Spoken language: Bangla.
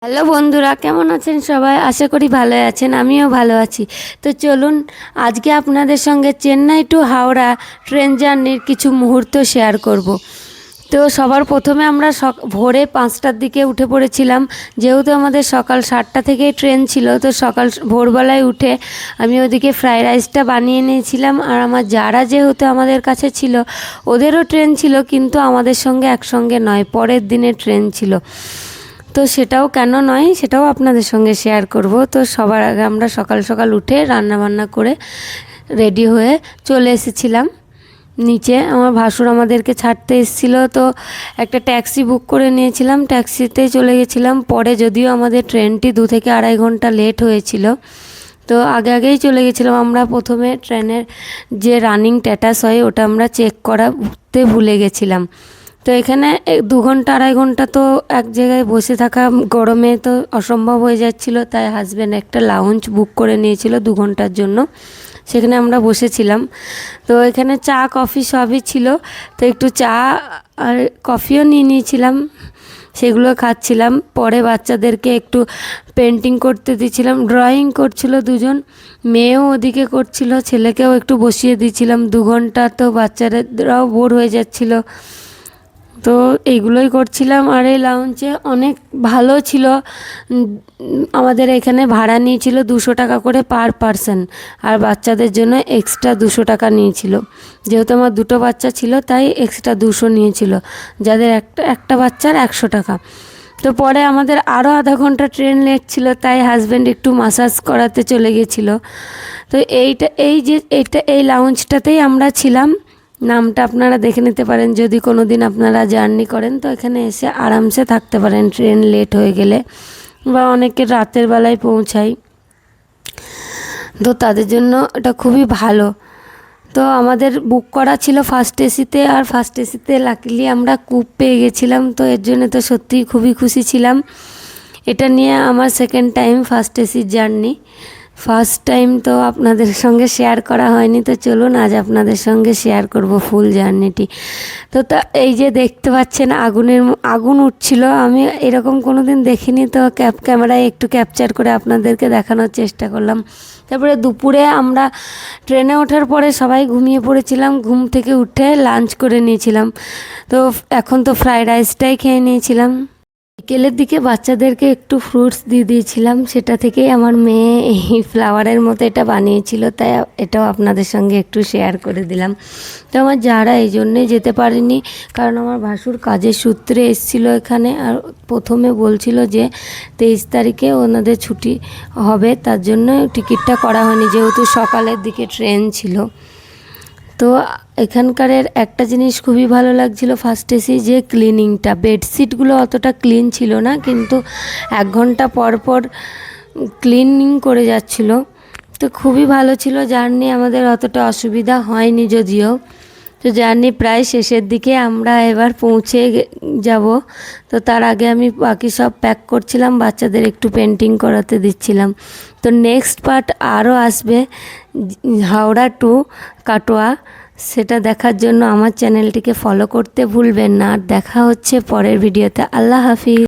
হ্যালো বন্ধুরা, কেমন আছেন সবাই? আশা করি ভালো আছেন, আমিও ভালো আছি। তো চলুন আজকে আপনাদের সঙ্গে চেন্নাই টু হাওড়া ট্রেন জার্নির কিছু মুহূর্ত শেয়ার করব। তো সবার প্রথমে আমরা ভোরে 5টার দিকে উঠে পড়েছিলাম, যেহেতু আমাদের সকাল 7টা থেকেই ট্রেন ছিল। তো সকাল ভোরবেলায় উঠে আমি ওদিকে ফ্রাইড রাইসটা বানিয়ে নিয়েছিলাম, আর আমার যারা যেহেতু আমাদের কাছে ছিল, ওদেরও ট্রেন ছিল, কিন্তু আমাদের সঙ্গে একসঙ্গে নয়, পরের দিনে ট্রেন ছিল। তো সেটাও কেন নয়, সেটাও আপনাদের সঙ্গে শেয়ার করব। তো সবার আগে আমরা সকাল সকাল উঠে রান্নাবান্না করে রেডি হয়ে চলে এসেছিলাম নিচে। আমার ভাসুর আমাদেরকে ছাড়তে এসেছিল, তো একটা ট্যাক্সি বুক করে নিয়েছিলাম, ট্যাক্সিতে চলে গেছিলাম। পরে যদিও আমাদের ট্রেনটি 2 থেকে আড়াই ঘন্টা লেট হয়েছিল, তো আগেই চলে গেছিলাম। আমরা প্রথমে ট্রেনের যে রানিং স্ট্যাটাস হয় ওটা আমরা চেক করাতে ভুলে গেছিলাম। তো এখানে 2 ঘন্টা আড়াই ঘন্টা তো এক জায়গায় বসে থাকা গরমে তো অসম্ভব হয়ে যাচ্ছিল, তাই হাজব্যান্ড একটা লাউঞ্জ বুক করে নিয়েছিল 2 ঘন্টার জন্য, সেখানে আমরা বসেছিলাম। তো এখানে চা কফি সবই ছিল, তো একটু চা আর কফিও নিয়ে নিয়েছিলাম, সেগুলো খাচ্ছিলাম। পরে বাচ্চাদেরকে একটু পেন্টিং করতে দিয়েছিলাম, ড্রয়িং করছিল দুজন, মেয়েও ওদিকে করছিল, ছেলেকেও একটু বসিয়ে দিয়েছিলাম। 2 ঘন্টা তো বাচ্চারাও বোর হয়ে যাচ্ছিল, তো এইগুলোই করছিলাম। আর এই লাউঞ্জে অনেক ভালো ছিল। আমাদের এখানে ভাড়া নিয়েছিল 200 টাকা করে পার পারসন, আর বাচ্চাদের জন্য এক্সট্রা 200 টাকা নিয়েছিল। যেহেতু আমার 2টো বাচ্চা ছিল, তাই এক্সট্রা 200 নিয়েছিল, যাদের একটা বাচ্চার 100 টাকা। তো পরে আমাদের আরও আধা ঘন্টা ট্রেন লেট ছিল, তাই হাজব্যান্ড একটু মাসাজ করাতে চলে গেছিলো। তো এই লাউঞ্জটাতেই আমরা ছিলাম। নামটা আপনারা দেখে নিতে পারেন যদি কোনো দিন আপনারা জার্নি করেন, তো এখানে এসে আরামসে থাকতে পারেন ট্রেন লেট হয়ে গেলে, বা অনেকে রাতের বেলায় পৌঁছায়, তো তাদের জন্য এটা খুবই ভালো। তো আমাদের বুক করা ছিল ফার্স্ট এসিতে, আর ফার্স্ট এসিতে লাকিলি আমরা কূপ পেয়ে গেছিলাম, তো এর জন্য তো সত্যিই খুবই খুশি ছিলাম। এটা নিয়ে আমার সেকেন্ড টাইম ফার্স্ট এসির জার্নি। ফার্স্ট টাইম তো আপনাদের সঙ্গে শেয়ার করা হয়নি, তো চলুন আজ আপনাদের সঙ্গে শেয়ার করব ফুল জার্নিটি। তো এই যে দেখতে পাচ্ছেন আগুন উঠছিল, আমি এরকম কোনো দিন দেখিনি, তো ক্যামেরায় একটু ক্যাপচার করে আপনাদেরকে দেখানোর চেষ্টা করলাম। তারপরে দুপুরে আমরা ট্রেনে ওঠার পরে সবাই ঘুমিয়ে পড়েছিলাম, ঘুম থেকে উঠে লাঞ্চ করে নিয়েছিলাম। তো এখন তো ফ্রাইড রাইসটাই খেয়ে নিয়েছিলাম। বিকেলের দিকে বাচ্চাদেরকে একটু ফ্রুটস দিয়ে দিয়েছিলাম, সেটা থেকেই আমার মেয়ে এই ফ্লাওয়ারের মতো এটা বানিয়েছিল, তাই এটাও আপনাদের সঙ্গে একটু শেয়ার করে দিলাম। তো আমার যারা এই জন্যে যেতে পারেনি, কারণ আমার ভাসুর কাজের সূত্রে এসেছিল এখানে, আর প্রথমে বলছিল যে 23 তারিখে ওনাদের ছুটি হবে, তার জন্য টিকিটটা করা হয়নি, যেহেতু সকালের দিকে ট্রেন ছিল। তো এখানকার একটা জিনিস খুবই ভালো লাগছিল ফার্স্ট এসি, যে ক্লিনিংটা, বেডশিটগুলো অতটা ক্লিন ছিল না, কিন্তু 1 ঘন্টা পর পর ক্লিনিং করে যাচ্ছিল। তো খুবই ভালো ছিল জার্নি, আমাদের অতটা অসুবিধা হয়নি যদিও। তো জার্নি প্রায় শেষের দিকে, আমরা এবার পৌঁছে যাব। তো তার আগে আমি বাকি সব প্যাক করছিলাম, বাচ্চাদের একটু পেন্টিং করাতে দিচ্ছিলাম। তো নেক্সট পার্ট আরও আসবে, হাওড়া টু কাটোয়া, সেটা দেখার জন্য আমার চ্যানেলটিকে ফলো করতে ভুলবেন না। আর দেখা হচ্ছে পরের ভিডিওতে। আল্লাহ হাফিজ।